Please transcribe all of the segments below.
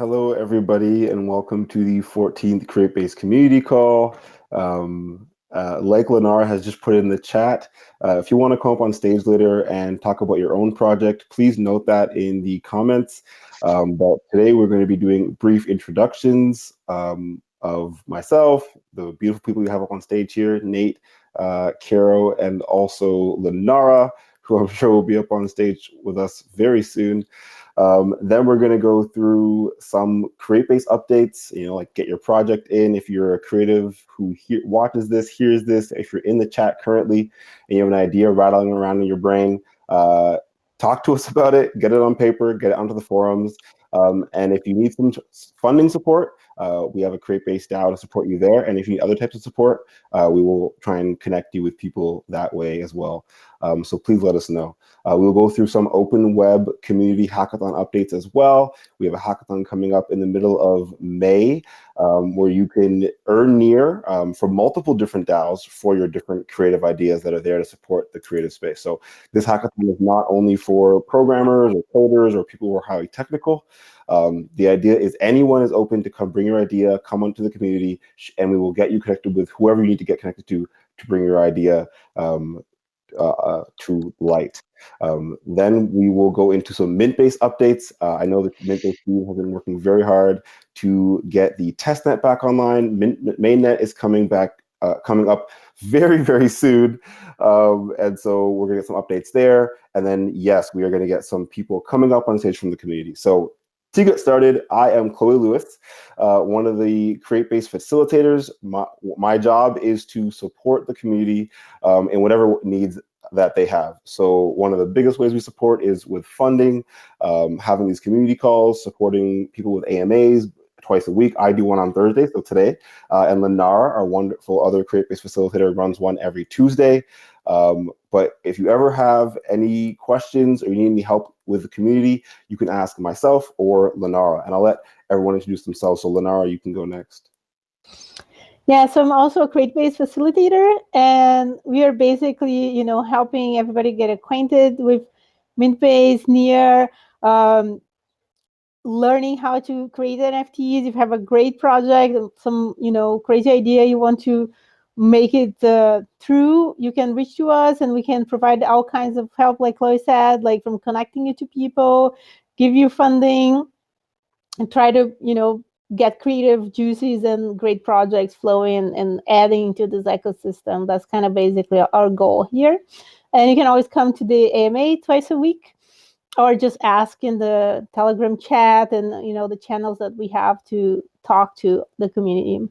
Hello, everybody, and welcome to the 14th Createbase community call. Like Lennar has just put in the chat, if you want to come up on stage later and talk about your own project, please note that in the comments. But today we're going to be doing brief introductions of myself, the beautiful people we have up on stage here, Nate, Caro, and also Lenara, who I'm sure will be up on stage with us very soon. Then we're going to go through some Createbase updates, like get your project in. If you're a creative who watches this, hears this, if you're in the chat currently and you have an idea rattling around in your brain, talk to us about it, get it on paper, get it onto the forums. And if you need some funding support, we have a Createbase DAO to support you there. And if you need other types of support, we will try and connect you with people that way as well. So please let us know. We'll go through some open web community hackathon updates as well. We have a hackathon coming up in the middle of May where you can earn near from multiple different DAOs for your different creative ideas that are there to support the creative space. So this hackathon is not only for programmers or coders or people who are highly technical. The idea is anyone is open to come bring your idea, come onto the community, and we will get you connected with whoever you need to get connected to bring your idea to light. Then we will go into some Mint-Base updates. I know the Mint-Base team has been working very hard to get the testnet back online. Mainnet is coming up very, very soon. And so we're going to get some updates there. And then, yes, we are going to get some people coming up on stage from the community. So to get started, I am Chloe Lewis, one of the Createbase facilitators. My job is to support the community in whatever needs that they have. So one of the biggest ways we support is with funding, having these community calls, supporting people with AMAs twice a week. I do one on Thursday, so today. And Lennar, our wonderful other Createbase facilitator, runs one every Tuesday. But if you ever have any questions or you need any help with the community, you can ask myself or Lenara. And I'll let everyone introduce themselves. So Lenara, you can go next. Yeah, so I'm also a Createbase facilitator, and we are basically, helping everybody get acquainted with Mintbase, near learning how to create NFTs. If you have a great project, some, crazy idea you want to make it through, you can reach to us and we can provide all kinds of help, like Chloe said, like from connecting you to people, give you funding, and try to, get creative juices and great projects flowing and adding to this ecosystem. That's kind of basically our goal here. And you can always come to the AMA twice a week or just ask in the Telegram chat and, the channels that we have to talk to the community.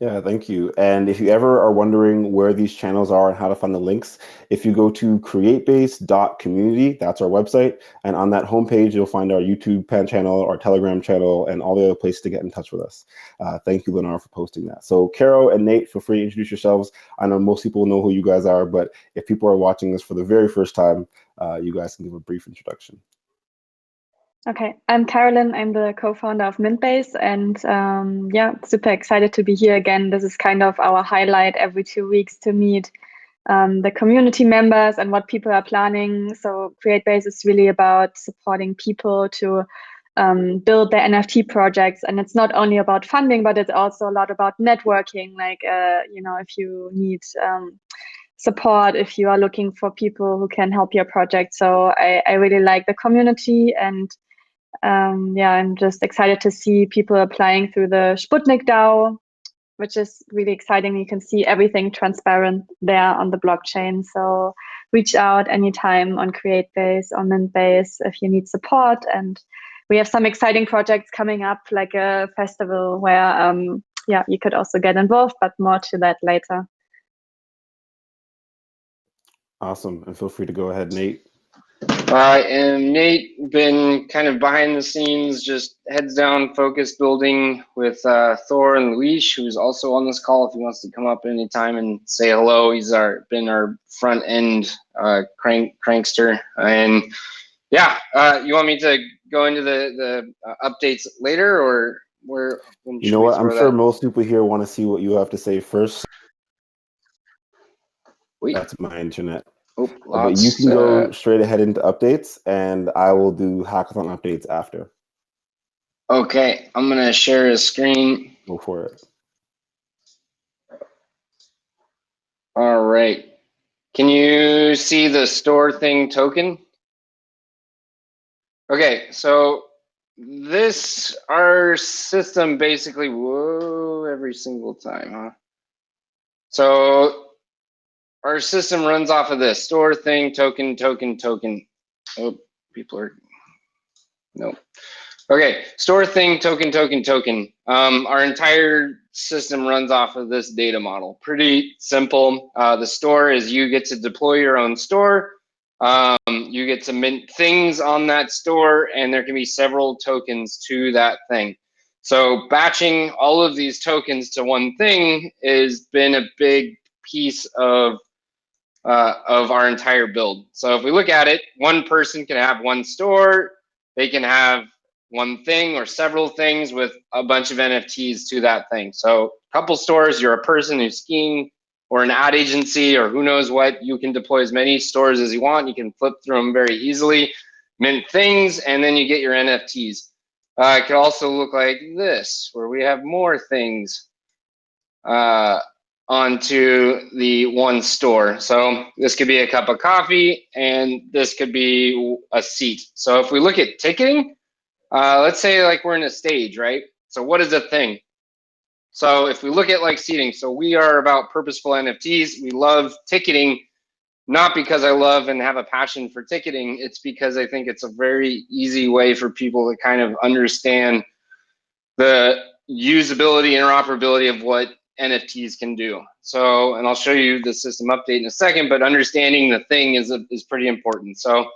Yeah, thank you. And if you ever are wondering where these channels are and how to find the links, if you go to createbase.community, that's our website. And on that homepage, you'll find our YouTube channel, our Telegram channel, and all the other places to get in touch with us. Thank you, Lennar, for posting that. So Caro and Nate, feel free to introduce yourselves. I know most people know who you guys are, but if people are watching this for the very first time, you guys can give a brief introduction. Okay, I'm Carolyn. I'm the co-founder of Mintbase, and yeah, super excited to be here again. This is kind of our highlight every 2 weeks to meet the community members and what people are planning. So Createbase is really about supporting people to build their NFT projects, and it's not only about funding, but it's also a lot about networking. Like if you need support, if you are looking for people who can help your project. So I really like the community, and yeah, I'm just excited to see people applying through the Sputnik DAO, which is really exciting. You can see everything transparent there on the blockchain. So reach out anytime on Createbase or Mintbase if you need support. And we have some exciting projects coming up, like a festival where yeah, you could also get involved, but more to that later. Awesome. And feel free to go ahead, Nate. I am Nate, been kind of behind the scenes, just heads down, focused building with Thor and Luis, who's also on this call if he wants to come up anytime and say hello. He's been our front end crankster. And yeah, you want me to go into the updates later, or where? You know what? I'm sure most people here want to see what you have to say first. Wait. That's my internet. Oh, but you can go straight ahead into updates, and I will do hackathon updates after. Okay, I'm gonna share a screen. Go for it. All right. Can you see the store thing token? Okay, so this, our system basically, whoa, every single time, huh? So our system runs off of this store thing, token, token, token. Oh, people are, no. Okay, store thing, token, token, token. Our entire system runs off of this data model. Pretty simple. The store is you get to deploy your own store. You get to mint things on that store, and there can be several tokens to that thing. So batching all of these tokens to one thing has been a big piece of our entire build. So if we look at it, one person can have one store. They can have one thing or several things with a bunch of NFTs to that thing. So a couple stores, you're a person who's skiing, or an ad agency, or who knows what, you can deploy as many stores as you want. You can flip through them very easily, mint things, and then you get your NFTs. It could also look like this, where we have more things onto the one store. So this could be a cup of coffee, and this could be a seat. So if we look at ticketing, let's say like we're in a stage, right? So what is a thing? So if we look at like seating, so we are about purposeful NFTs. We love ticketing, not because I love and have a passion for ticketing. It's because I think it's a very easy way for people to kind of understand the usability, interoperability of what NFTs can do. So, and I'll show you the system update in a second, but understanding the thing is pretty important. So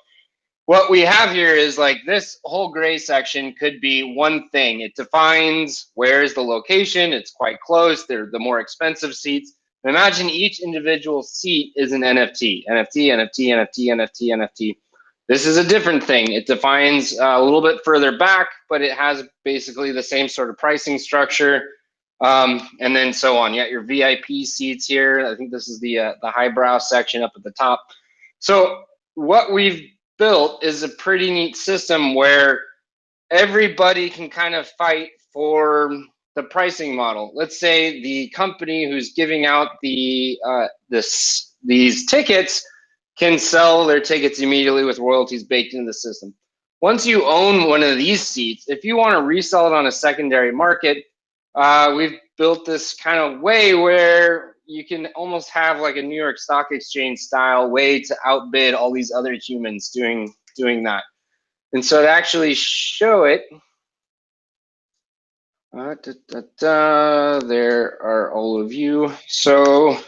what we have here is like this whole gray section could be one thing. It defines where is the location. It's quite close. They're the more expensive seats. Imagine each individual seat is an NFT. NFT, NFT, NFT, NFT, NFT. This is a different thing. It defines a little bit further back, but it has basically the same sort of pricing structure, and then so on. You got your VIP seats here. I think this is the highbrow section up at the top. So what we've built is a pretty neat system where everybody can kind of fight for the pricing model. Let's say the company who's giving out these tickets can sell their tickets immediately with royalties baked into the system. Once you own one of these seats, if you want to resell it on a secondary market, we've built this kind of way where you can almost have like a New York Stock Exchange style way to outbid all these other humans doing that. And so to actually show it, there are all of you. So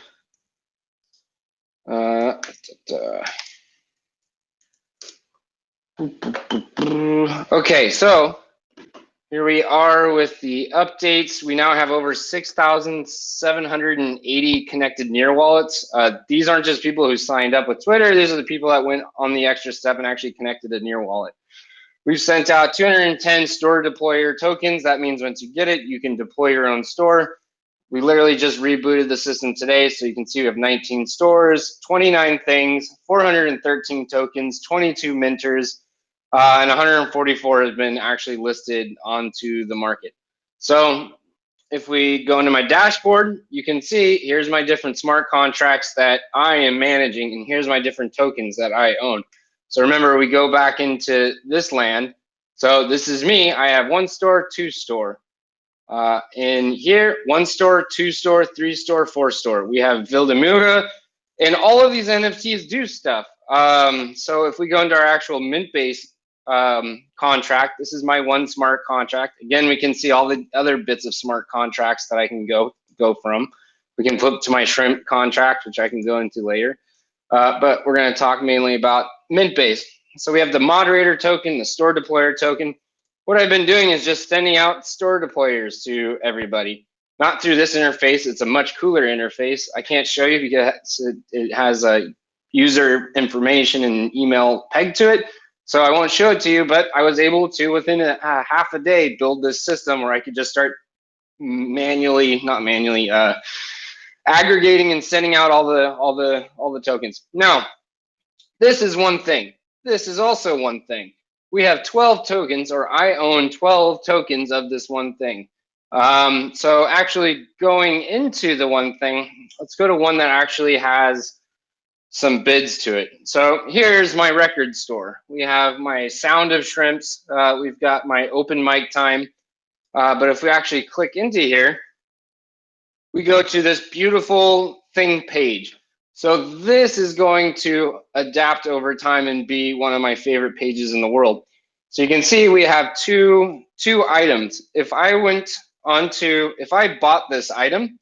okay, so here we are with the updates. We now have over 6,780 connected near wallets. These aren't just people who signed up with Twitter. These are the people that went on the extra step and actually connected a near wallet. We've sent out 210 store deployer tokens. That means once you get it, you can deploy your own store. We literally just rebooted the system today, so you can see we have 19 stores, 29 things, 413 tokens, 22 minters, and 144 has been actually listed onto the market. So if we go into my dashboard, you can see here's my different smart contracts that I am managing, and here's my different tokens that I own. So remember, we go back into this land. So this is me. I have one store, two store. In here, one store, two store, three store, four store. We have Vildemura, and all of these NFTs do stuff. So if we go into our actual Mint-based contract, this is my one smart contract. Again, we can see all the other bits of smart contracts that I can go from. We can flip to my shrimp contract, which I can go into later. But we're going to talk mainly about Mint-based. So we have the moderator token, the store deployer token. What I've been doing is just sending out store deployers to everybody. Not through this interface. It's a much cooler interface. I can't show you because it has a user information and email pegged to it. So I won't show it to you, but I was able to, within half a day, build this system where I could just start aggregating and sending out all the tokens. Now, this is one thing. This is also one thing. we have 12 tokens, or I own 12 tokens of this one thing. So actually going into the one thing, let's go to one that actually has some bids to it. So here's my record store. We have my Sound of Shrimps. We've got my open mic time. But if we actually click into here, we go to this beautiful thing page. So this is going to adapt over time and be one of my favorite pages in the world. So you can see we have two items. If I went onto, if I bought this item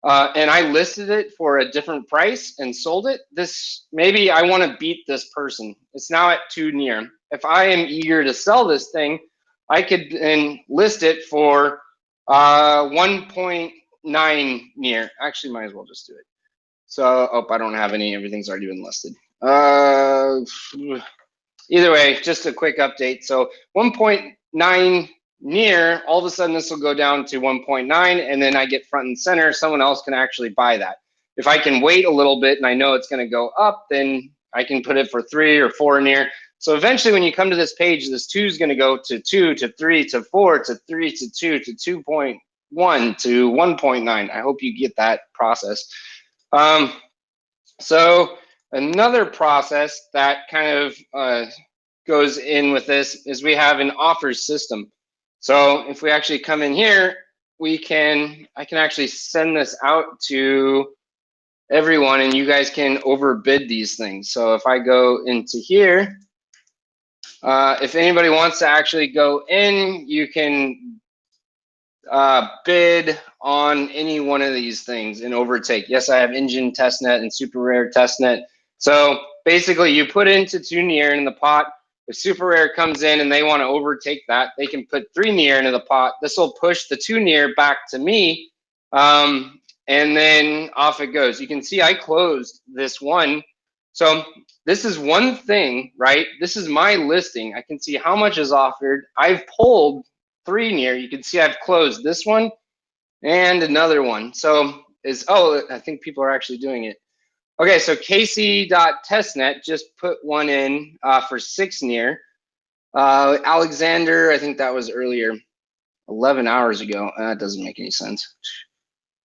and I listed it for a different price and sold it, this, maybe I want to beat this person. It's now at 2 near. If I am eager to sell this thing, I could then list it for 1.9 near. Actually, might as well just do it. So, oh, I don't have any. Everything's already been listed. Either way, just a quick update. So 1.9 near, all of a sudden this will go down to 1.9, and then I get front and center. Someone else can actually buy that. If I can wait a little bit and I know it's going to go up, then I can put it for 3 or 4 near. So eventually when you come to this page, this 2 is going to go to 2 to 3 to 4 to 3 to 2 to 2.1 to 1.9. I hope you get that process. So another process that kind of goes in with this is we have an offers system. So if we actually come in here, I can actually send this out to everyone and you guys can overbid these things. So if I go into here, if anybody wants to actually go in, you can bid on any one of these things and overtake. Yes, I have engine testnet and super rare testnet. So basically you put into 2 near in the pot. If super rare comes in and they want to overtake that, they can put 3 near into the pot. This will push the 2 near back to me. And then off it goes. You can see I closed this one. So this is one thing, right? This is my listing. I can see how much is offered. I've pulled 3 near. You can see I've closed this one and another one. So I think people are actually doing it. Okay, so Casey.testnet just put one in for 6 near. Alexander, I think that was earlier, 11 hours ago. That doesn't make any sense.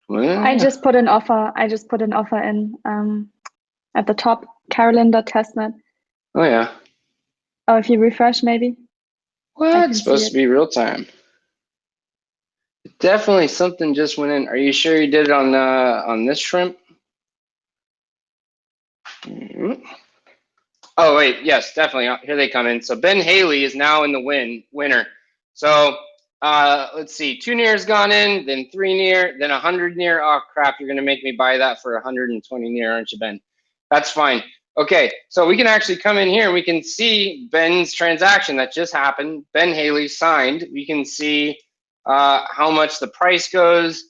I just put an offer. I just put an offer in at the top, Carolyn.testnet. Oh yeah. Oh, if you refresh, maybe. What? It's supposed to be real time. Definitely something just went in. Are you sure you did it on this shrimp? Oh wait, yes, definitely. Here they come in. So Ben Haley is now in the winner. So let's see, 2 near's gone in, then 3 near, then 100 near. Oh crap, you're gonna make me buy that for 120 near, aren't you, Ben? That's fine. Okay, so we can actually come in here and we can see Ben's transaction that just happened. Ben Haley signed. We can see how much the price goes.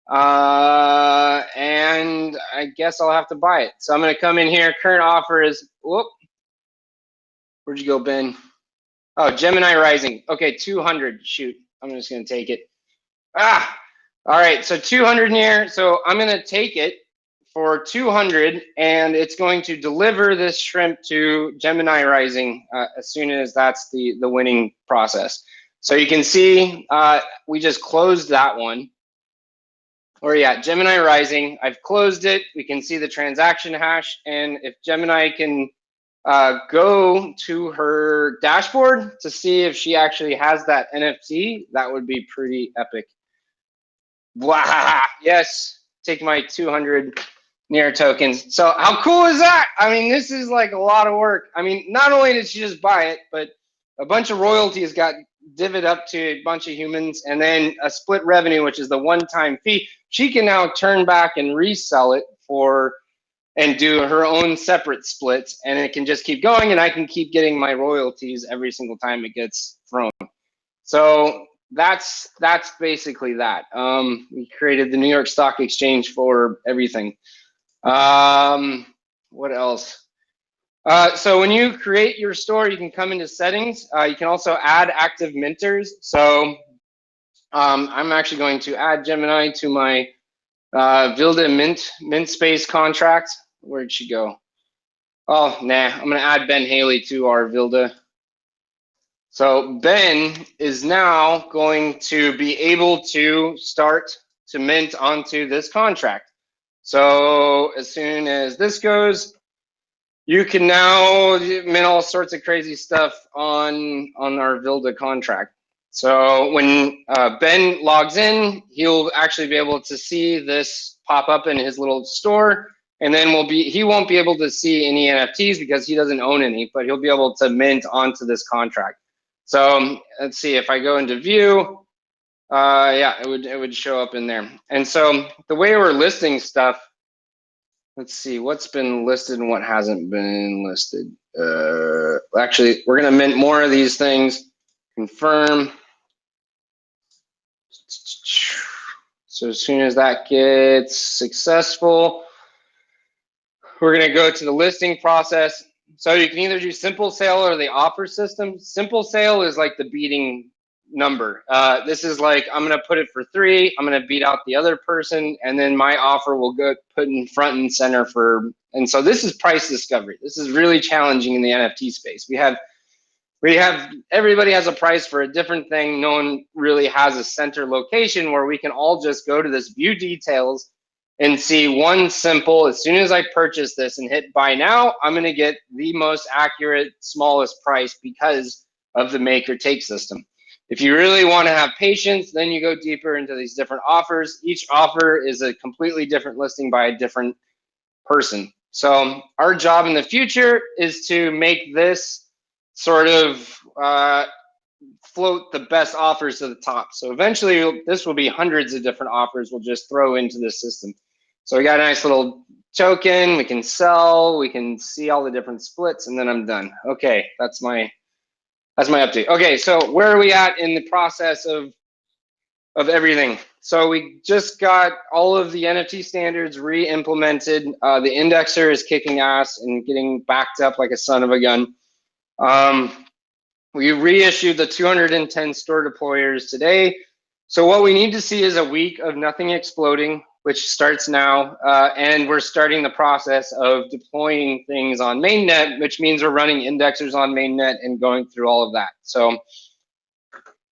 And I guess I'll have to buy it. So I'm gonna come in here. Current offer is, whoop. Where'd you go, Ben? Oh, Gemini Rising. Okay, 200. Shoot, I'm just gonna take it. All right, so 200 near. So I'm gonna take it for 200, and it's going to deliver this shrimp to Gemini Rising as soon as that's the winning process. So you can see we just closed that one. Or yeah, Gemini Rising. I've closed it. We can see the transaction hash, and if Gemini can go to her dashboard to see if she actually has that NFT, that would be pretty epic. Wow! Yes, take my 200 near tokens. So how cool is that? I mean, this is like a lot of work. I mean, not only did she just buy it, but a bunch of royalties got divvied up to a bunch of humans, and then a split revenue, which is the one-time fee. She can now turn back and resell it for and do her own separate splits, and it can just keep going, and I can keep getting my royalties every single time it gets thrown. So that's basically that. We created the New York Stock Exchange for everything. What else? So when you create your store, you can come into settings. You can also add active minters. So I'm actually going to add Gemini to my Vilda mint space contract. Where'd she go? Oh, nah, I'm gonna add Ben Haley to our Vilda. So Ben is now going to be able to start to mint onto this contract. So as soon as this goes, you can now mint all sorts of crazy stuff on our Vilda contract. So when Ben logs in, he'll actually be able to see this pop up in his little store, and then he won't be able to see any NFTs because he doesn't own any, but he'll be able to mint onto this contract. So let's see, if I go into view, yeah, it would show up in there. And so the way we're listing stuff, let's see what's been listed and what hasn't been listed. Actually, we're gonna mint more of these things. Confirm. So as soon as that gets successful, we're gonna go to the listing process. So you can either do simple sale or the offer system. Simple sale is like the beating number. This is like, I'm gonna put it for 3, I'm gonna beat out the other person, and then my offer will go put in front and center for, and so this is price discovery. This is really challenging in the NFT space. We have, everybody has a price for a different thing. No one really has a center location where we can all just go to this view details and see one simple, as soon as I purchase this and hit buy now, I'm gonna get the most accurate, smallest price because of the make or take system. If you really wanna have patience, then you go deeper into these different offers. Each offer is a completely different listing by a different person. So our job in the future is to make this sort of float the best offers to the top. So eventually this will be hundreds of different offers we'll just throw into the system. So we got a nice little token, we can sell, we can see all the different splits, and then I'm done. Okay, that's my update. Okay, so where are we at in the process of everything? So we just got all of the NFT standards re-implemented. The indexer is kicking ass and getting backed up like a son of a gun. We reissued the 210 store deployers today. So what we need to see is a week of nothing exploding, which starts now. And we're starting the process of deploying things on mainnet, which means we're running indexers on mainnet and going through all of that. So,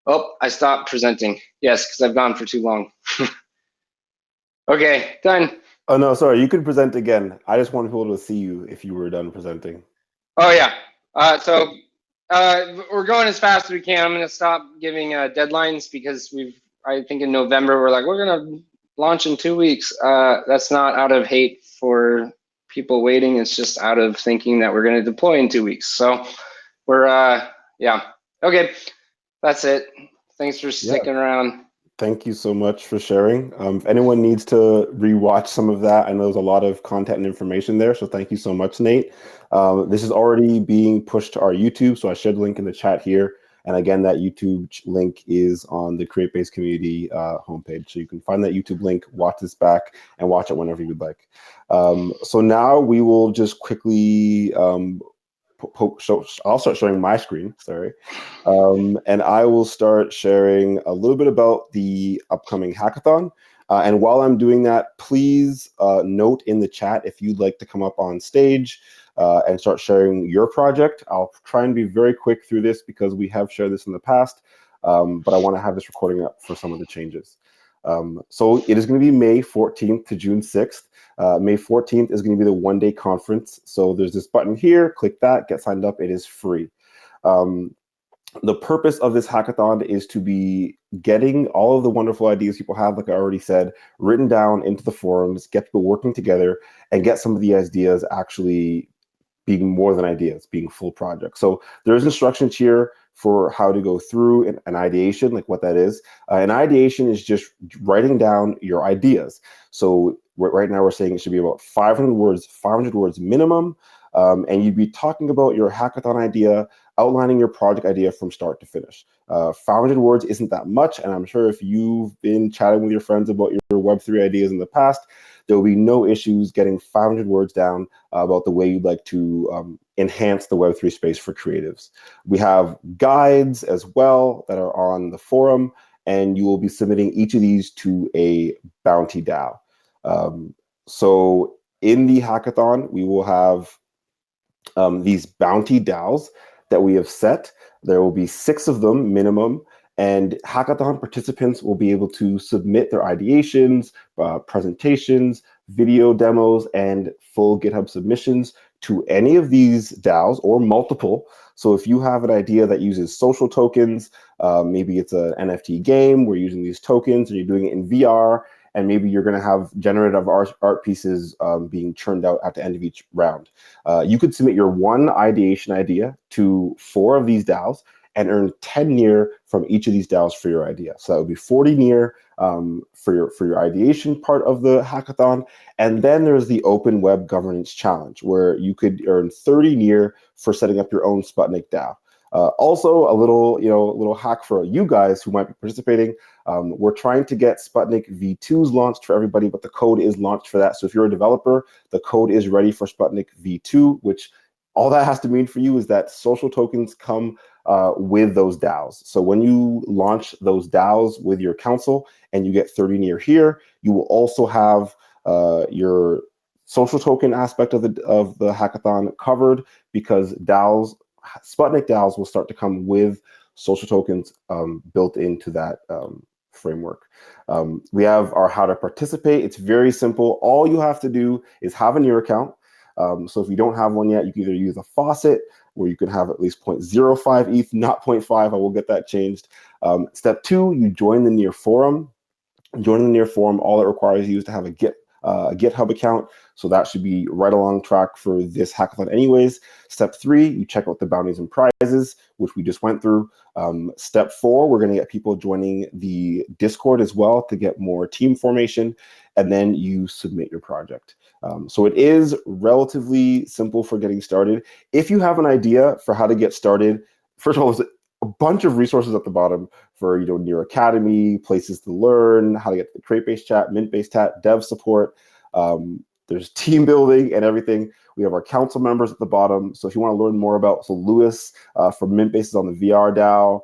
oh, I stopped presenting. Yes, because I've gone for too long. Okay, done. Oh, no, sorry. You could present again. I just wanted people to see you if you were done presenting. Oh, yeah. We're going as fast as we can. I'm going to stop giving deadlines because I think in November, we're going to launch in 2 weeks. That's not out of hate for people waiting. It's just out of thinking that we're going to deploy in 2 weeks. So we're, yeah. Okay, that's it. Thanks for sticking around. Thank you so much for sharing. If anyone needs to rewatch some of that, I know there's a lot of content and information there, so thank you so much, Nate. This is already being pushed to our YouTube, so I shared the link in the chat here. And again, that YouTube link is on the Createbase community homepage. So you can find that YouTube link, watch this back, and watch it whenever you'd like. So now we will just quickly I'll start sharing my screen, sorry. And I will start sharing a little bit about the upcoming hackathon. And while I'm doing that, please note in the chat if you'd like to come up on stage and start sharing your project. I'll try and be very quick through this because we have shared this in the past, but I want to have this recording up for some of the changes. So it is going to be May 14th to June 6th. May 14th is going to be the one-day conference. So there's this button here, click that, get signed up. It is free. The purpose of this hackathon is to be getting all of the wonderful ideas people have, like I already said, written down into the forums, get people working together, and get some of the ideas actually being more than ideas, being full projects. So there's instructions here for how to go through an ideation, like what that is. An ideation is just writing down your ideas. So right now we're saying it should be about 500 words minimum. And you'd be talking about your hackathon idea, outlining your project idea from start to finish. 500 words isn't that much, and I'm sure if you've been chatting with your friends about your Web3 ideas in the past, there will be no issues getting 500 words down about the way you'd like to enhance the Web3 space for creatives. We have guides as well that are on the forum, and you will be submitting each of these to a bounty DAO. So in the hackathon, we will have these bounty DAOs that we have set. There will be 6 of them minimum, and hackathon participants will be able to submit their ideations, presentations, video demos, and full GitHub submissions to any of these DAOs or multiple. So if you have an idea that uses social tokens, maybe it's an NFT game, we're using these tokens, and you're doing it in VR, and maybe you're going to have generative art pieces being churned out at the end of each round. You could submit your one ideation idea to 4 of these DAOs and earn 10 near from each of these DAOs for your idea. So that would be 40 near for your ideation part of the hackathon. And then there's the Open Web Governance Challenge, where you could earn 30 near for setting up your own Sputnik DAO. Also, a little hack for you guys who might be participating. We're trying to get Sputnik V2s launched for everybody, but the code is launched for that. So if you're a developer, the code is ready for Sputnik V2, which all that has to mean for you is that social tokens come with those DAOs. So when you launch those DAOs with your council and you get 30 near here, you will also have your social token aspect of the hackathon covered, because DAOs, Sputnik DAOs, will start to come with social tokens built into that framework. We have our how to participate. It's very simple. All you have to do is have a Near account. So if you don't have one yet, you can either use a faucet, where you can have at least 0.05 ETH, not 0.5. I will get that changed. Step 2, you join the Near forum. Joining the Near forum, all it requires you is to have a GitHub account. So that should be right along track for this hackathon anyways. Step 3, you check out the bounties and prizes, which we just went through. Step 4, we're going to get people joining the Discord as well to get more team formation. And then you submit your project. So it is relatively simple for getting started. If you have an idea for how to get started, first of all, there's a bunch of resources at the bottom for Near Academy, places to learn, how to get the Createbase chat, Mintbase chat, dev support. There's team building and everything. We have our council members at the bottom. So if you want to learn more about, so Lewis from Mintbase is on the VR DAO.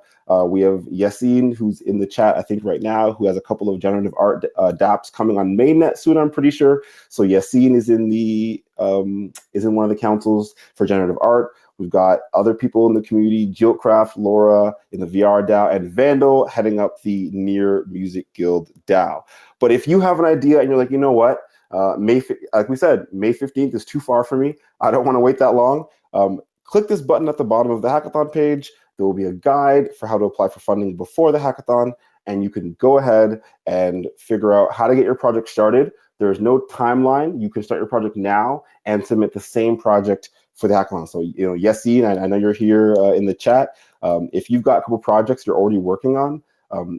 We have Yassine, who's in the chat, I think right now, who has a couple of generative art dApps coming on mainnet soon, I'm pretty sure. So Yassine is in one of the councils for generative art. We've got other people in the community, Jiltcraft, Laura in the VR DAO, and Vandal heading up the Near Music Guild DAO. But if you have an idea and you're like, you know what, like we said, May 15th is too far for me, I don't want to wait that long, click this button at the bottom of the hackathon page. There will be a guide for how to apply for funding before the hackathon, and you can go ahead and figure out how to get your project started. There's no timeline. You can start your project now and submit the same project for the hackathon. So, Yassine, I know you're here in the chat. If you've got a couple projects you're already working on,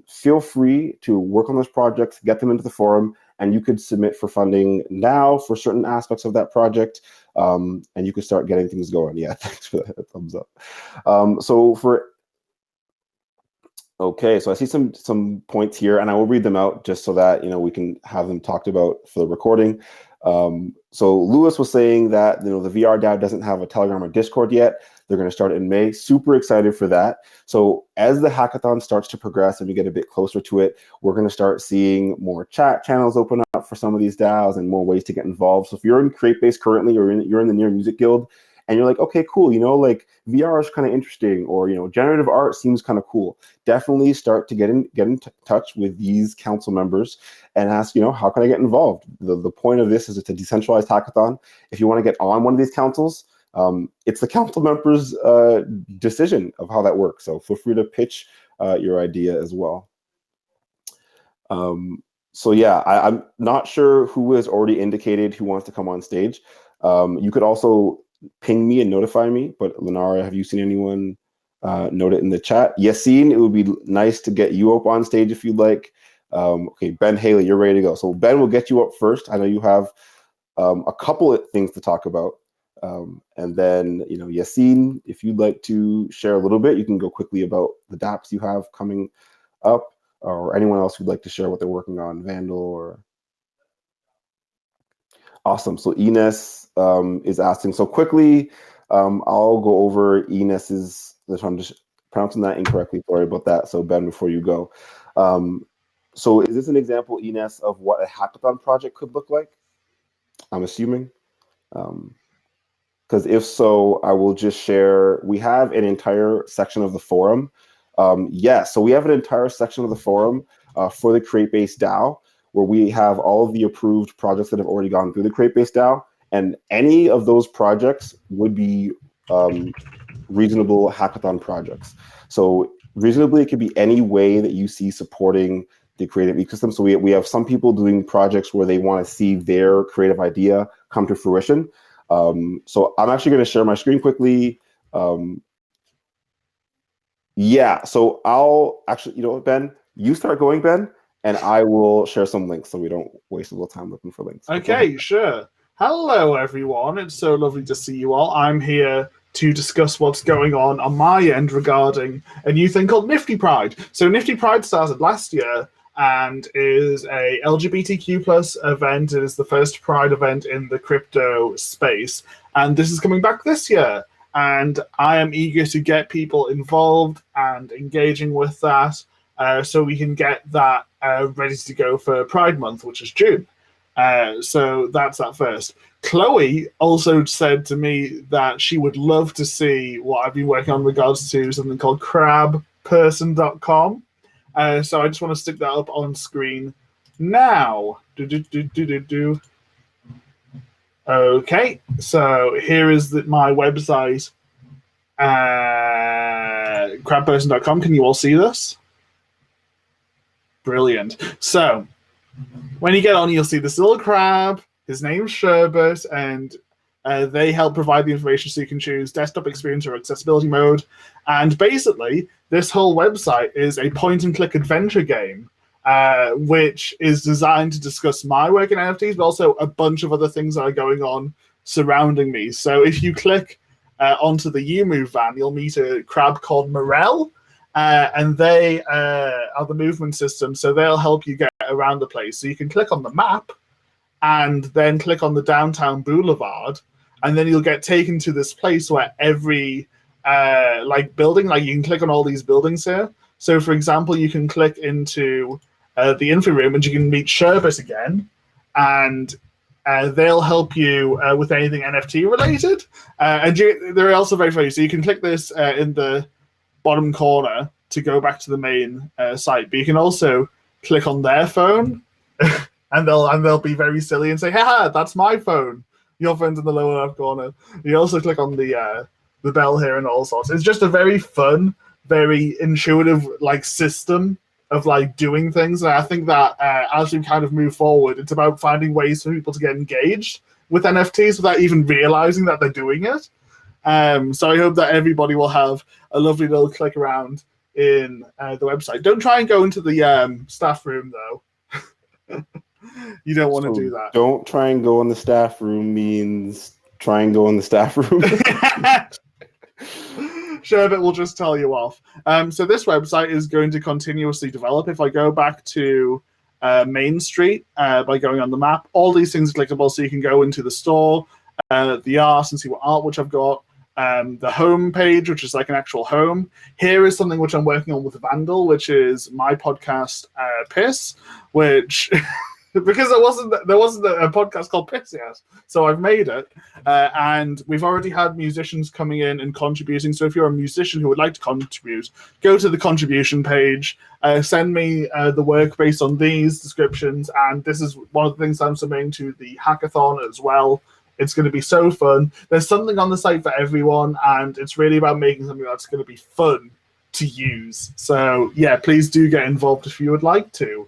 feel free to work on those projects, get them into the forum, and you could submit for funding now for certain aspects of that project, and you can start getting things going. Yeah, thanks for that thumbs up. Okay, so I see some points here, and I will read them out just so that we can have them talked about for the recording. So Lewis was saying that the VR DAO doesn't have a Telegram or Discord yet. They're going to start in May. Super excited for that. So as the hackathon starts to progress and we get a bit closer to it, we're going to start seeing more chat channels open up for some of these DAOs and more ways to get involved. So if you're in Createbase currently, or you're in the Near Music Guild, and you're like, okay, cool, like VR is kind of interesting, or generative art seems kind of cool, definitely start to get in touch with these council members and ask, how can I get involved? The point of this is it's a decentralized hackathon. If you want to get on one of these councils, it's the council members' decision of how that works. So feel free to pitch your idea as well. So yeah, I'm not sure who has already indicated who wants to come on stage. You could also ping me and notify me, but Lenara, have you seen anyone note it in the chat? Yassine, it would be nice to get you up on stage if you'd like. Okay, Ben Haley, you're ready to go. So Ben will get you up first. I know you have a couple of things to talk about. And then, Yassine, if you'd like to share a little bit, you can go quickly about the dApps you have coming up, or anyone else who'd like to share what they're working on, Vandal or... Awesome. So Ines is asking. So quickly, I'll go over Ines's. I'm just pronouncing that incorrectly. Sorry about that. So Ben, before you go, so is this an example, Ines, of what a hackathon project could look like? I'm assuming. Because if so, I will just share. We have an entire section of the forum. So we have an entire section of the forum for the Createbase DAO, where we have all of the approved projects that have already gone through the Createbase DAO, and any of those projects would be reasonable hackathon projects. So reasonably, it could be any way that you see supporting the creative ecosystem. So we have some people doing projects where they want to see their creative idea come to fruition. So I'm actually going to share my screen quickly. So I'll actually, Ben, you start going, Ben, and I will share some links so we don't waste a little time looking for links. Okay, sure. Hello, everyone. It's so lovely to see you all. I'm here to discuss what's going on my end regarding a new thing called Nifty Pride. So Nifty Pride started last year and is a LGBTQ plus event. It is the first Pride event in the crypto space. And this is coming back this year. And I am eager to get people involved and engaging with that so we can get that ready to go for Pride Month, which is June. So that's that first. Chloe also said to me that she would love to see what I've been working on in regards to something called crabperson.com. So I just want to stick that up on screen now. Okay, so here is my website, crabperson.com. Can you all see this? Brilliant. So when you get on, you'll see this little crab. His name's Sherbet, and they help provide the information so you can choose desktop experience or accessibility mode. And basically, this whole website is a point-and-click adventure game, which is designed to discuss my work in NFTs, but also a bunch of other things that are going on surrounding me. So if you click onto the U-Move van, you'll meet a crab called Morel, and they are the movement system, so they'll help you get around the place. So you can click on the map and then click on the downtown boulevard, and then you'll get taken to this place where every building, you can click on all these buildings here. So for example, you can click into the info room and you can meet Sherbet again, and they'll help you with anything NFT related. And they're also very funny. So you can click this in the bottom corner to go back to the main site, but you can also click on their phone and they'll be very silly and say, "Haha, that's my phone. Your phone's in the lower left corner." You also click on the bell here and all sorts. It's just a very fun, very intuitive system of doing things. And I think that as we kind of move forward, it's about finding ways for people to get engaged with NFTs without even realizing that they're doing it. So I hope that everybody will have a lovely little click around in the website. Don't try and go into the staff room, though. You don't want to do that. Don't try and go in the staff room means try and go in the staff room. Sherbet will just tell you off. So this website is going to continuously develop. If I go back to Main Street by going on the map, all these things are clickable, so you can go into the store, the art, and see what art which I've got. The home page, which is like an actual home. Here is something which I'm working on with Vandal, which is my podcast, Piss, which because there wasn't a podcast called Piss yet, so I've made it, and we've already had musicians coming in and contributing. So if you're a musician who would like to contribute, go to the contribution page, send me the work based on these descriptions, and this is one of the things I'm submitting to the hackathon as well. It's going to be so fun. There's something on the site for everyone, and it's really about making something that's going to be fun to use. So, yeah, please do get involved if you would like to.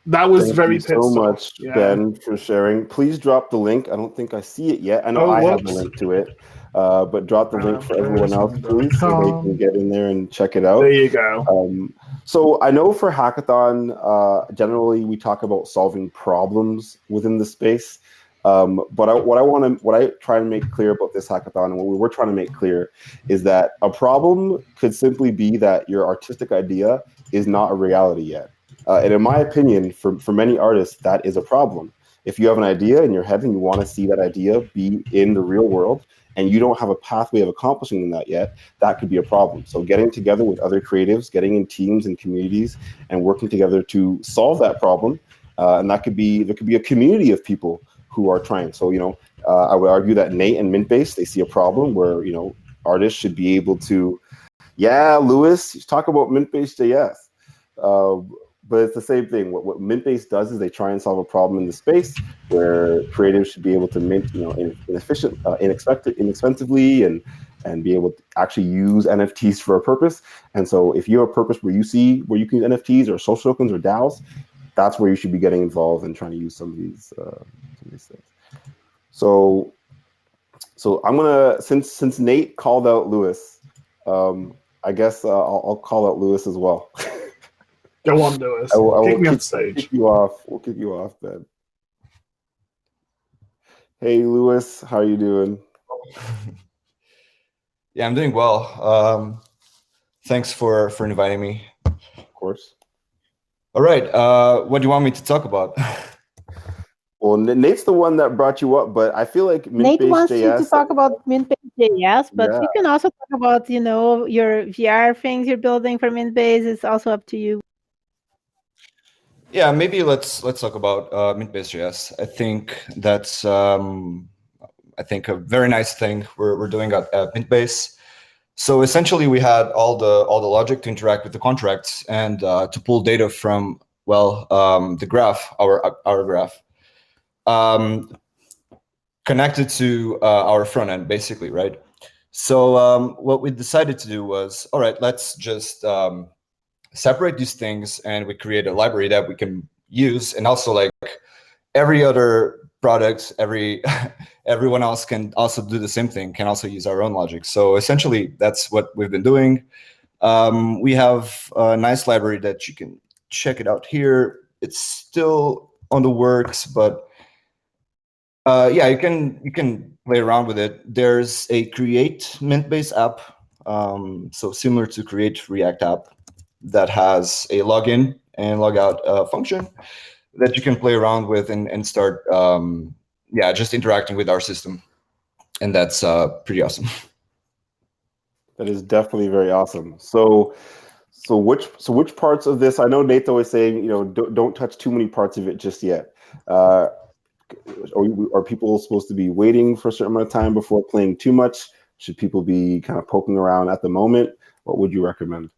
That was very Thank you so much, Ben, for sharing. Please drop the link. I don't think I see it yet. I know I have the link to it, but drop the link for everyone else, please, so they can get in there and check it out. There you go. So I know for Hackathon, generally we talk about solving problems within the space. But what I try to make clear about this hackathon, and what we were trying to make clear, is that a problem could simply be that your artistic idea is not a reality yet. And in my opinion, for many artists, that is a problem. If you have an idea in your head and you want to see that idea be in the real world, and you don't have a pathway of accomplishing that yet, that could be a problem. So getting together with other creatives, getting in teams and communities, and working together to solve that problem, and there could be a community of people who are trying. So I would argue that Nate and Mintbase, they see a problem where, artists should be able to, yeah, Lewis, talk about Mintbase JS. But it's the same thing. What Mintbase does is they try and solve a problem in the space where creatives should be able to mint, inexpensively and be able to actually use NFTs for a purpose. And so if you have a purpose where you can use NFTs or social tokens or DAOs, that's where you should be getting involved and trying to use some of these things. So I'm gonna, since Nate called out Lewis, I guess I'll call out Lewis as well. Go on, Lewis. Kick me off stage. Kick you off. We'll kick you off then. Hey, Lewis, how are you doing? Yeah, I'm doing well. Thanks for inviting me. Of course. All right. What do you want me to talk about? Well, Nate's the one that brought you up, but I feel like Nate wants you to talk about Mintbase JS, but you can also talk about, your VR things you're building for Mintbase. It's also up to you. Yeah, maybe let's talk about Mintbase JS. I think that's a very nice thing we're doing at Mintbase. So essentially, we had all the logic to interact with the contracts and to pull data from the graph, our graph, connected to our front end, basically, right? So what we decided to do was, all right, let's just separate these things, and we create a library that we can use, and also like every other product, everyone else can also do the same thing, can also use our own logic. So essentially, that's what we've been doing. We have a nice library that you can check it out here. It's still on the works, but yeah, you can play around with it. There's a Create Mintbase app, so similar to Create React app, that has a login and logout function that you can play around with and start, just interacting with our system, and that's pretty awesome. That is definitely very awesome. So which parts of this? I know Nate's always saying, don't touch too many parts of it just yet. Are people supposed to be waiting for a certain amount of time before playing too much? Should people be kind of poking around at the moment? What would you recommend?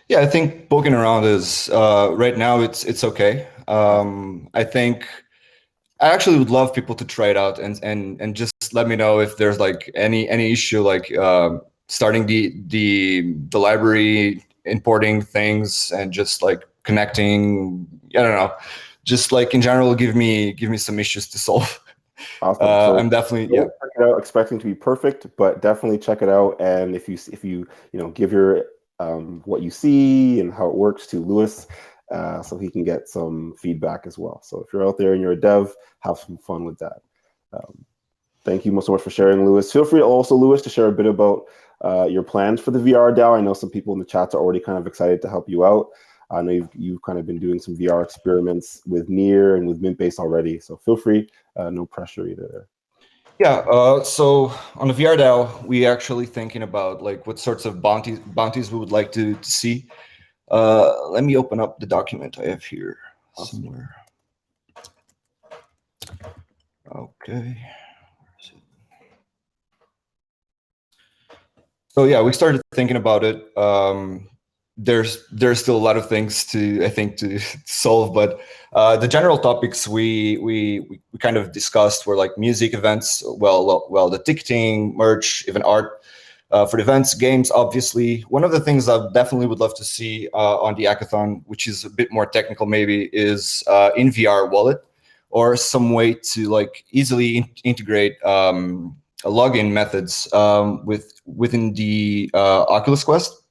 Yeah, I think poking around is right now it's okay. I think I actually would love people to try it out and just let me know if there's like any issue, like starting the library, importing things, and just like connecting. I don't know, just like in general, give me some issues to solve. Awesome. So I'm definitely check it out, expecting to be perfect, but definitely check it out. And if you give your what you see and how it works to Lewis, so he can get some feedback as well. So if you're out there and you're a dev, have some fun with that. Thank you so much for sharing, Lewis. Feel free also, Lewis, to share a bit about your plans for the VR DAO. I know some people in the chats are already kind of excited to help you out. I know you've kind of been doing some VR experiments with Near and with Mintbase already. So feel free, no pressure either there. Yeah, so on the VR DAO, we actually thinking about like what sorts of bounties we would like to see. Let me open up the document I have here somewhere. Okay. So yeah, we started thinking about it. There's still a lot of things to solve, but the general topics we kind of discussed were like music events, the ticketing, merch, even art for the events, games. Obviously, one of the things I definitely would love to see on the Hackathon, which is a bit more technical, maybe, is in VR wallet or some way to like easily integrate login methods within the Oculus Quest.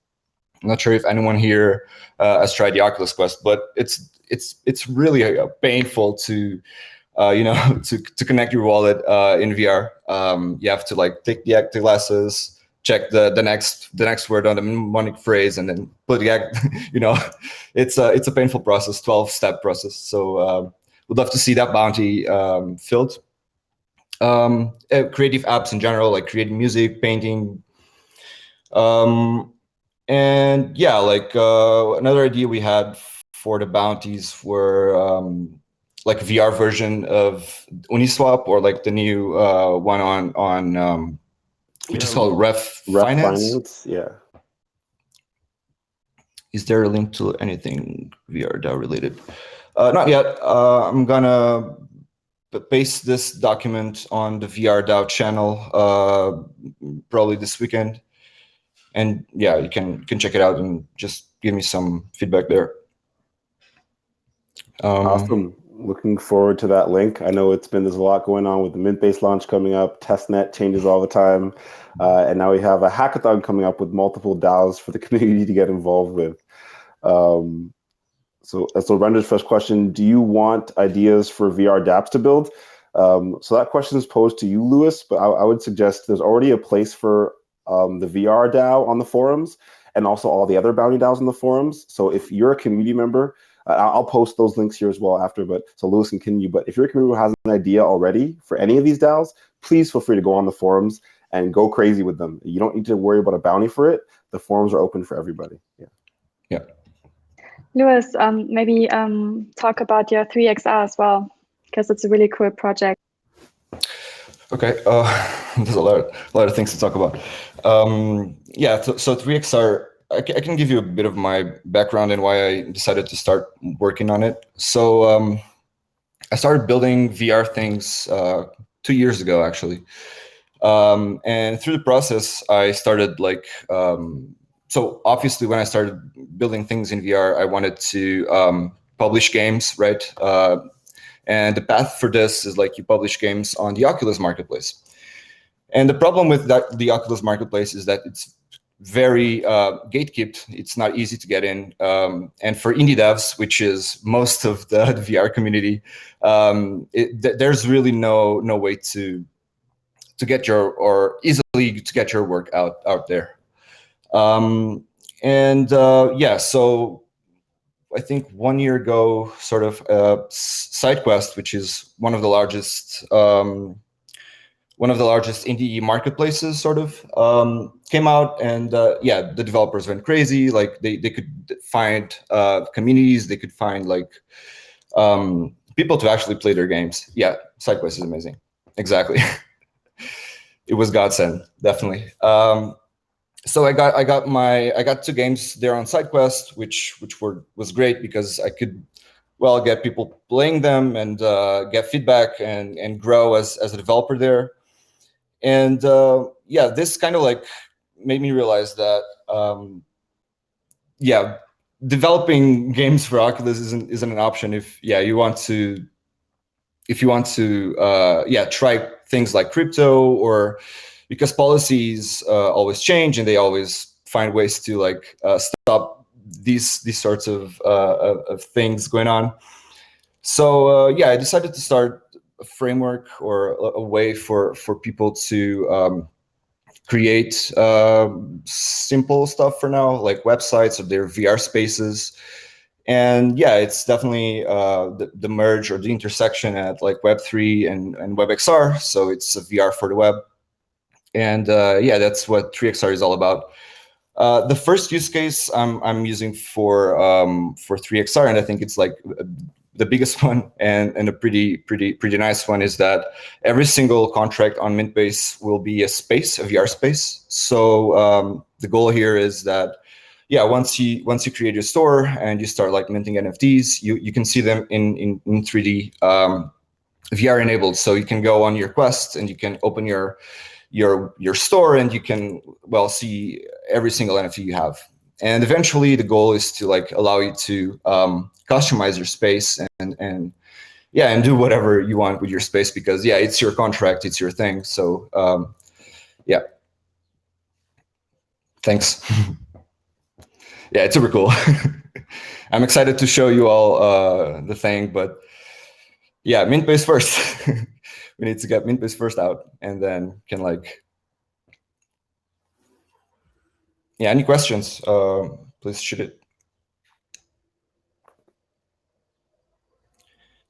I'm not sure if anyone here has tried the Oculus Quest, but it's really painful to to connect your wallet in VR. You have to like take the active glasses, check the next word on the mnemonic phrase, and then put the it's a painful process, 12-step process. So would love to see that bounty filled. Creative apps in general, like creating music, painting. And yeah, like another idea we had for the bounties were like VR version of Uniswap, or like the new one on which is called Ref Finance. Yeah. Is there a link to anything VR DAO related? Not yet. I'm gonna paste this document on the VR DAO channel probably this weekend, and yeah, you can check it out and just give me some feedback there. Awesome. Looking forward to that link. I know there's a lot going on with the Mint-Base launch coming up. Testnet changes all the time. And now we have a hackathon coming up with multiple DAOs for the community to get involved with. So Render's first question, do you want ideas for VR dApps to build? So that question is posed to you, Louis, but I would suggest there's already a place for the VR DAO on the forums, and also all the other bounty DAOs on the forums. So if you're a community member, I'll post those links here as well after, so Louis can continue. But if you're a community who has an idea already for any of these DAOs, please feel free to go on the forums and go crazy with them. You don't need to worry about a bounty for it. The forums are open for everybody. Yeah. Louis, maybe talk about your 3XR as well, because it's a really cool project. Okay, there's a lot of things to talk about. Yeah, so 3XR, I can give you a bit of my background and why I decided to start working on it. So I started building VR things 2 years ago, actually. And through the process, I started so obviously when I started building things in VR, I wanted to publish games, right? And the path for this is like you publish games on the Oculus Marketplace. And the problem with the Oculus Marketplace is that it's very gatekept. It's not easy to get in. And for indie devs, which is most of the VR community, there's really no way to get easily to get your work out there. Yeah, so I think 1 year ago, sort of SideQuest, which is one of the largest indie marketplaces, sort of came out, and yeah, the developers went crazy. Like they could find communities, they could find people to actually play their games. Yeah, SideQuest is amazing. Exactly. It was godsend, definitely. So I got 2 games there on SideQuest, which was great because I could get people playing them and get feedback and grow as a developer there. And yeah, this kind of made me realize that yeah, developing games for Oculus isn't an option if you want to try things like crypto, or because policies always change and they always find ways to stop these sorts of things going on. So yeah, I decided to start a framework or a way for people to create simple stuff for now, like websites or their VR spaces. And yeah, it's definitely the merge or the intersection at Web3 and WebXR. So it's a VR for the web. And yeah, that's what 3XR is all about. The first use case I'm using for 3XR, and I think it's the biggest one and a pretty nice one, is that every single contract on Mintbase will be a VR space. So the goal here is that once you create your store and you start minting NFTs, you can see them in 3D VR enabled. So you can go on your Quest and you can open your store and you can see every single NFT you have. And eventually the goal is to allow you to customize your space and do whatever you want with your space, because it's your contract, it's your thing. So yeah, thanks. Yeah, it's super cool. I'm excited to show you all the thing, but yeah, Mintbase first. We need to get Mintbase first out, and then can any questions? Please shoot it.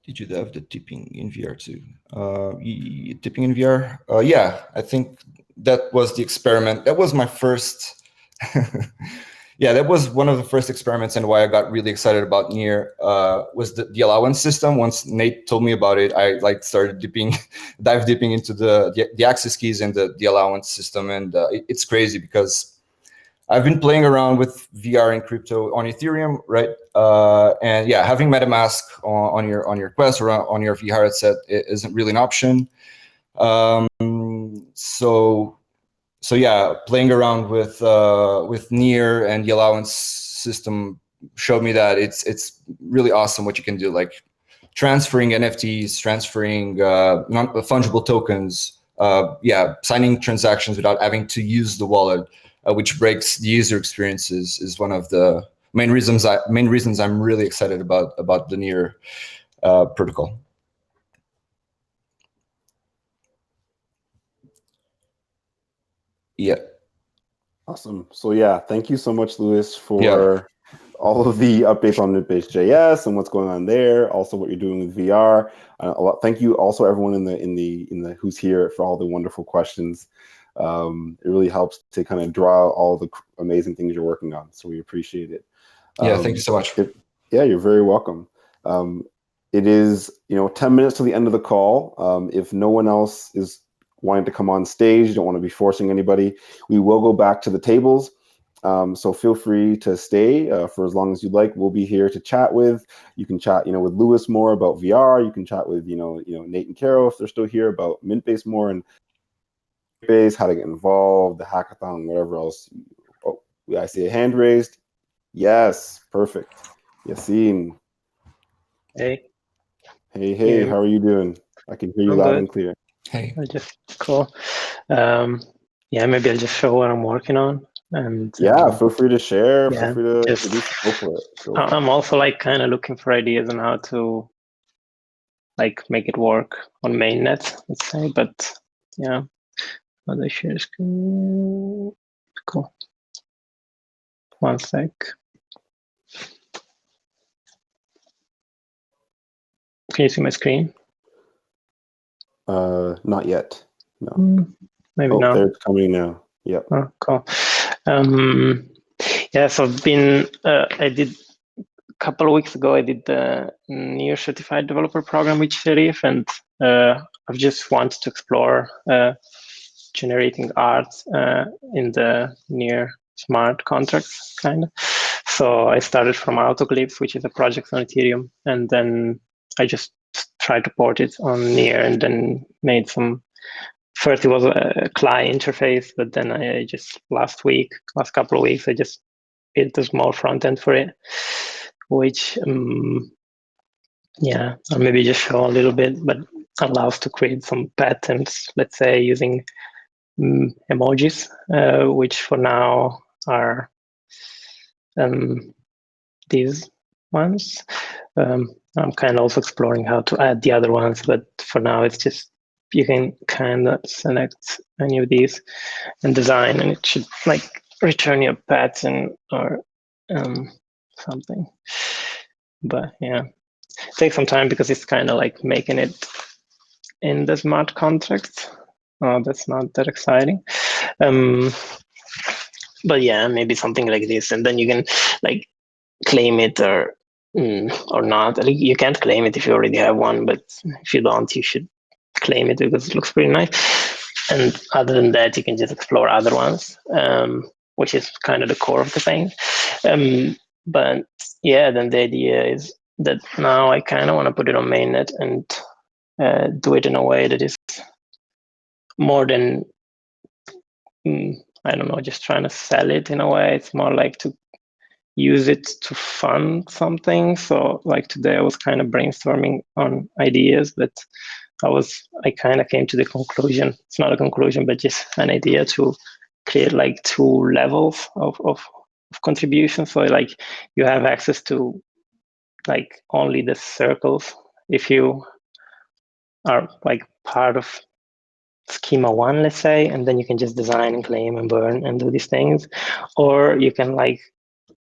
Did you have the tipping in VR too? Tipping in VR? Yeah, I think that was the experiment. That was my first. Yeah, that was one of the first experiments, and why I got really excited about Near was the allowance system. Once Nate told me about it, I like started dive dipping into the access keys and the allowance system, and it's crazy because I've been playing around with VR and crypto on Ethereum, right? And yeah, having MetaMask on your Quest or on your VR headset isn't really an option. So yeah, playing around with Near and the allowance system showed me that it's really awesome what you can do, like transferring NFTs, transferring non-fungible tokens, signing transactions without having to use the wallet, which breaks the user experiences, is one of the main reasons I'm really excited about the Near protocol. Yeah. Awesome. So yeah, thank you so much, Louis, for all of the updates on Newtbase.js and what's going on there. Also, what you're doing with VR. Thank you, also everyone in the who's here for all the wonderful questions. It really helps to kind of draw all the amazing things you're working on. So we appreciate it. Yeah, thank you so much. You're very welcome. It is 10 minutes to the end of the call. If no one else is wanting to come on stage, you don't want to be forcing anybody, we will go back to the tables. So feel free to stay for as long as you'd like. We'll be here to chat with. You can chat, with Louis more about VR. You can chat with, Nate and Caro if they're still here about Mintbase more and Base, how to get involved, the hackathon, whatever else. Oh, I see a hand raised. Yes, perfect. Yassine. Hey. Hey, how are you doing? I can hear you loud and clear. Hey. Cool. Yeah, maybe I'll just show what I'm working on. And feel free to share. Yeah, feel free to go for it. I'm also like kind of looking for ideas on how to like make it work on mainnet, let's say. But yeah, other share screen. Cool. One sec. Can you see my screen? Not yet. No. Maybe now. There it's coming now. Yep. Oh, cool. Yeah, so I've been. I did a couple of weeks ago. I did the Near Certified Developer Program with Sharif, and I've just wanted to explore generating art in the Near smart contracts, kind of. So I started from Autoglyphs, which is a project on Ethereum, and then I just tried to port it on Near, and then made some. First, it was a CLI interface, but then I just last couple of weeks, I just built a small front end for it, which I'll maybe just show a little bit, but allows to create some patterns, let's say using emojis, which for now are these ones. I'm kind of also exploring how to add the other ones, but for now it's just you can kind of select any of these and design, and it should like return your pattern or something. But yeah, it takes some time because it's kind of like making it in the smart contract. That's not that exciting. But yeah, maybe something like this, and then you can like claim it or not. Like, you can't claim it if you already have one, but if you don't, you should claim it because it looks pretty nice. And other than that, you can just explore other ones, which is kind of the core of the thing. But yeah, then the idea is that now I kind of want to put it on mainnet and do it in a way that is more than I don't know, just trying to sell it in a way. It's more like to use it to fund something. So like today I was kind of brainstorming on ideas, but I kind of came to the conclusion, it's not a conclusion, but just an idea to create like two levels of contribution. So like you have access to like only the circles if you are like part of schema 1, let's say, and then you can just design and claim and burn and do these things. Or you can like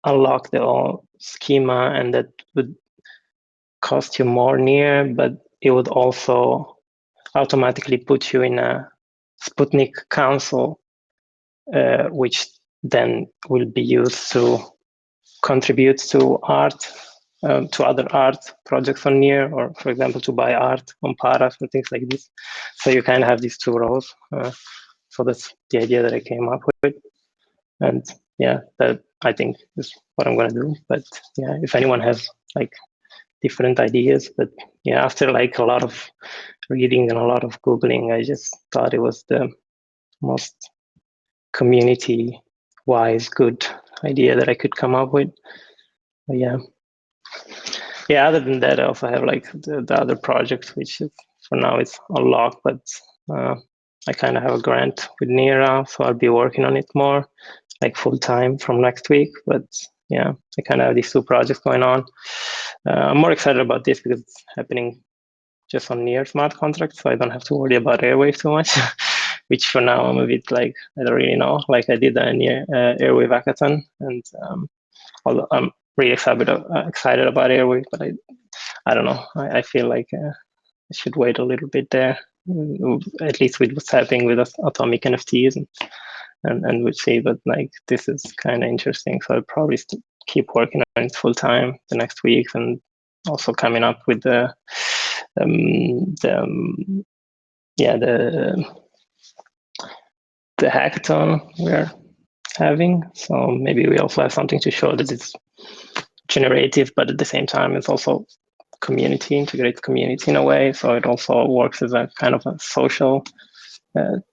unlock the whole schema, and that would cost you more Near, but it would also automatically put you in a Sputnik council, which then will be used to contribute to art, to other art projects on Near, or for example, to buy art on Paras and things like this. So you kind of have these two roles. So that's the idea that I came up with. And yeah, that I think is what I'm going to do. But yeah, if anyone has like different ideas, but yeah, after like a lot of reading and a lot of Googling, I just thought it was the most community wise good idea that I could come up with. But yeah, other than that, I also have like the other projects, which is, for now it's unlocked, but I kind of have a grant with Nira, so I'll be working on it more like full time from next week. But yeah, I kind of have these two projects going on. I'm more excited about this because it's happening just on Near smart contracts, so I don't have to worry about Airwave too much. Which for now I'm a bit like, I don't really know. Like I did a Near Airwave hackathon, and although I'm really excited about Airwave, but I don't know. I feel like I should wait a little bit there, at least with what's happening with atomic NFTs, and we'll see. But like this is kind of interesting, so I'll probably keep working on it full time the next weeks, and also coming up with the hackathon we're having. So maybe we also have something to show that it's generative, but at the same time it's also community, integrated community in a way. So it also works as a kind of a social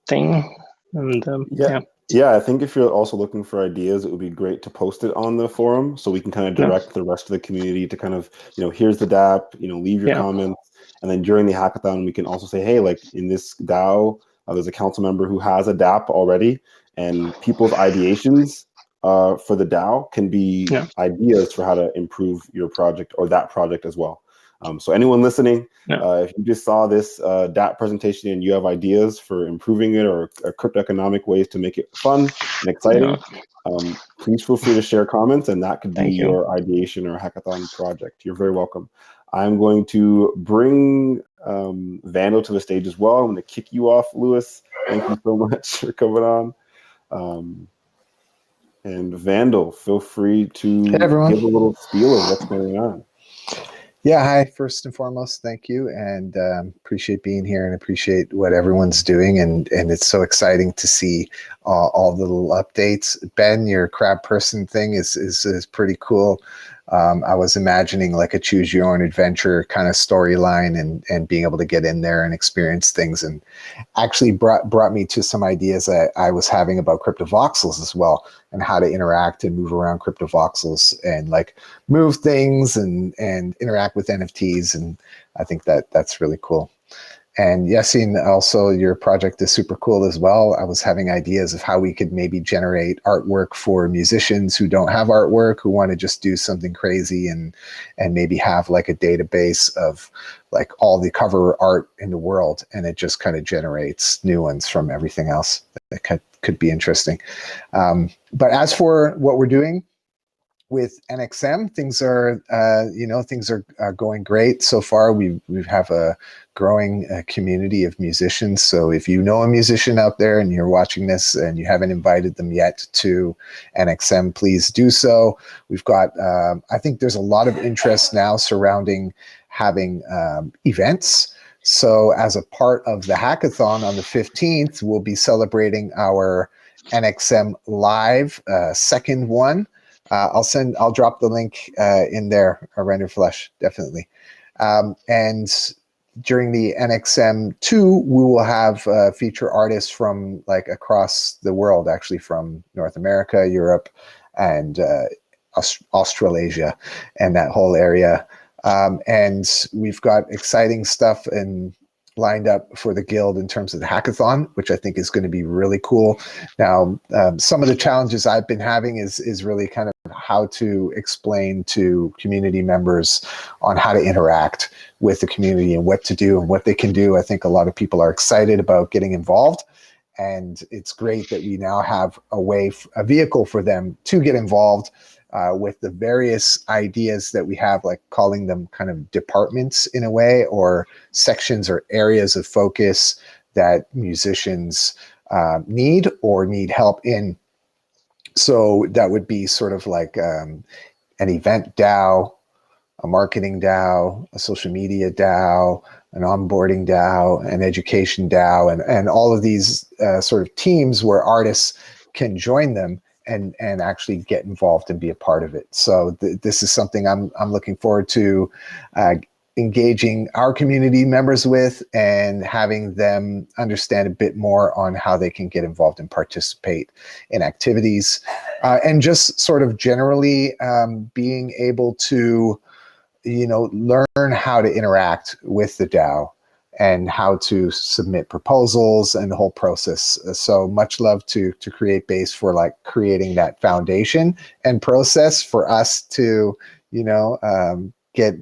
thing. And yeah, I think if you're also looking for ideas, it would be great to post it on the forum so we can kind of direct the rest of the community to kind of, here's the DApp, leave your comments. And then during the hackathon, we can also say, hey, like in this DAO, there's a council member who has a DApp already, and people's ideations for the DAO can be ideas for how to improve your project or that project as well. So anyone listening, if you just saw this DApp presentation and you have ideas for improving it or crypto economic ways to make it fun and exciting, please feel free to share comments, and that could be your ideation or hackathon project. You're very welcome. I'm going to bring Vandal to the stage as well. I'm going to kick you off, Lewis. Thank you so much for coming on. And Vandal, feel free to give a little spiel of what's going on. Yeah, hi. First and foremost, thank you, and appreciate being here and appreciate what everyone's doing. And it's so exciting to see all the little updates. Ben, your crab person thing is pretty cool. I was imagining like a choose your own adventure kind of storyline and being able to get in there and experience things, and actually brought me to some ideas that I was having about cryptovoxels as well, and how to interact and move around cryptovoxels and like move things and interact with NFTs. And I think that's really cool. And Yassine, also your project is super cool as well. I was having ideas of how we could maybe generate artwork for musicians who don't have artwork, who want to just do something crazy and maybe have like a database of like all the cover art in the world, and it just kind of generates new ones from everything else. That could be interesting. But as for what we're doing with NXM, things are going great so far. We have a growing community of musicians. So if you know a musician out there and you're watching this and you haven't invited them yet to NXM, please do so. We've got, I think there's a lot of interest now surrounding having events. So as a part of the hackathon on the 15th, we'll be celebrating our NXM Live second one. I'll drop the link in there, Render Flush, definitely. And during the NXM2, we will have feature artists from like across the world, actually from North America, Europe, and Australasia, and that whole area. And we've got exciting stuff lined up for the guild in terms of the hackathon, which I think is going to be really cool. Now, some of the challenges I've been having is really kind of how to explain to community members on how to interact with the community and what to do and what they can do. I think a lot of people are excited about getting involved, and it's great that we now have a vehicle for them to get involved with the various ideas that we have, like calling them kind of departments in a way, or sections or areas of focus that musicians need help in. So that would be sort of like an event DAO, a marketing DAO, a social media DAO, an onboarding DAO, an education DAO, and all of these sort of teams where artists can join them and actually get involved and be a part of it. So this is something I'm looking forward to engaging our community members with and having them understand a bit more on how they can get involved and participate in activities, and just sort of generally being able to, learn how to interact with the DAO and how to submit proposals and the whole process. So much love to Createbase for like creating that foundation and process for us to, get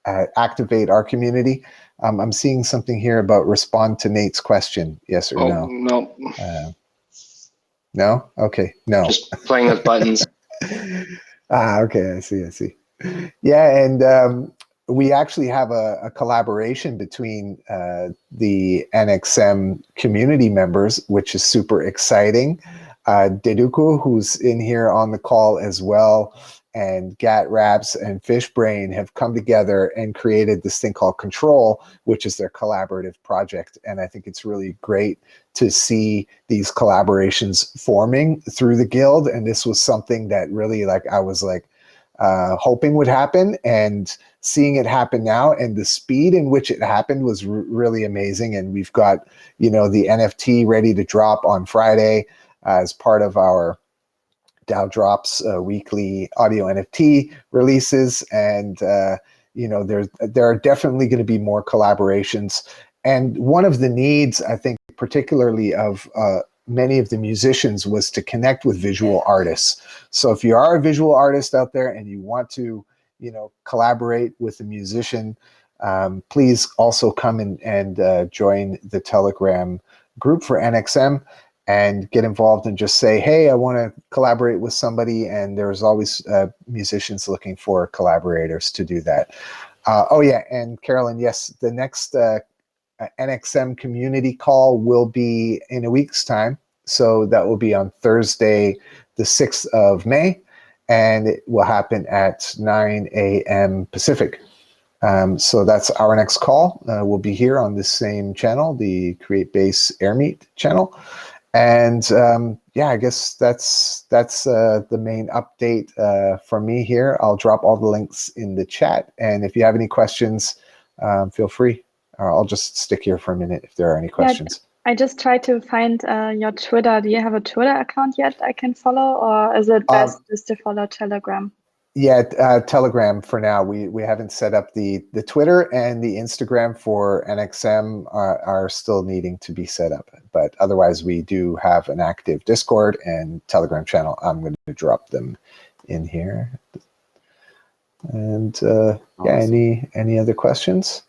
activate our community. I'm seeing something here about respond to Nate's question. Yes or no? No. No? Okay. No. Just playing with buttons. Okay. I see. Yeah. And we actually have a collaboration between the NXM community members, which is super exciting. Deduku, who's in here on the call as well, and Gat Raps and Fishbrain have come together and created this thing called Control, which is their collaborative project. And I think it's really great to see these collaborations forming through the guild. And this was something that really I was hoping would happen, and seeing it happen now, and the speed in which it happened was really amazing. And we've got, the NFT ready to drop on Friday as part of our DAO Drops weekly audio NFT releases. And, there are definitely going to be more collaborations. And one of the needs, I think, particularly of many of the musicians, was to connect with visual artists. So if you are a visual artist out there and you want to, collaborate with a musician, please also come and join the Telegram group for NXM and get involved and just say, hey, I want to collaborate with somebody. And there's always musicians looking for collaborators to do that. Oh yeah, and Carolyn, yes, the next NXM community call will be in a week's time. So that will be on Thursday, the 6th of May, and it will happen at 9 a.m. Pacific. So that's our next call. We'll be here on the same channel, the Createbase Airmeet channel. And I guess that's the main update from me here. I'll drop all the links in the chat. And if you have any questions, feel free. I'll just stick here for a minute if there are any questions. Yeah, I just tried to find your Twitter. Do you have a Twitter account yet I can follow, or is it best just to follow Telegram? Yeah, Telegram for now. We haven't set up the Twitter, and the Instagram for NXM are still needing to be set up. But otherwise, we do have an active Discord and Telegram channel. I'm going to drop them in here. And awesome. Any other questions?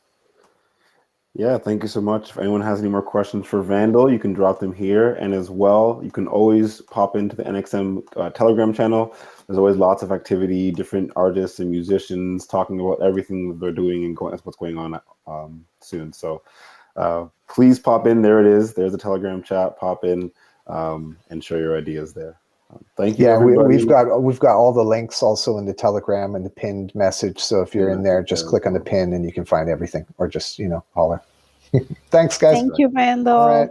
Yeah, thank you so much. If anyone has any more questions for Vandal, you can drop them here. And as well, you can always pop into the NXM Telegram channel. There's always lots of activity, different artists and musicians talking about everything that they're doing and what's going on soon. So please pop in. There it is. There's the Telegram chat. Pop in and share your ideas there. Thank you, everybody. We've got all the links also in the Telegram and the pinned message. So if you're in there, just click on the pin and you can find everything, or just holler. Thanks, guys. Thank you, Vandal. All right.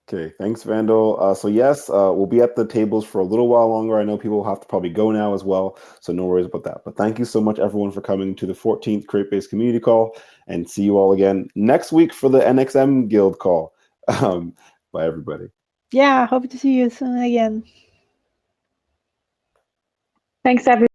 Okay, thanks, Vandal. So yes, we'll be at the tables for a little while longer. I know people will have to probably go now as well, so no worries about that. But thank you so much, everyone, for coming to the 14th Createbase Community Call, and see you all again next week for the NXM Guild Call. Bye, everybody. Yeah, hope to see you soon again. Thanks, everyone.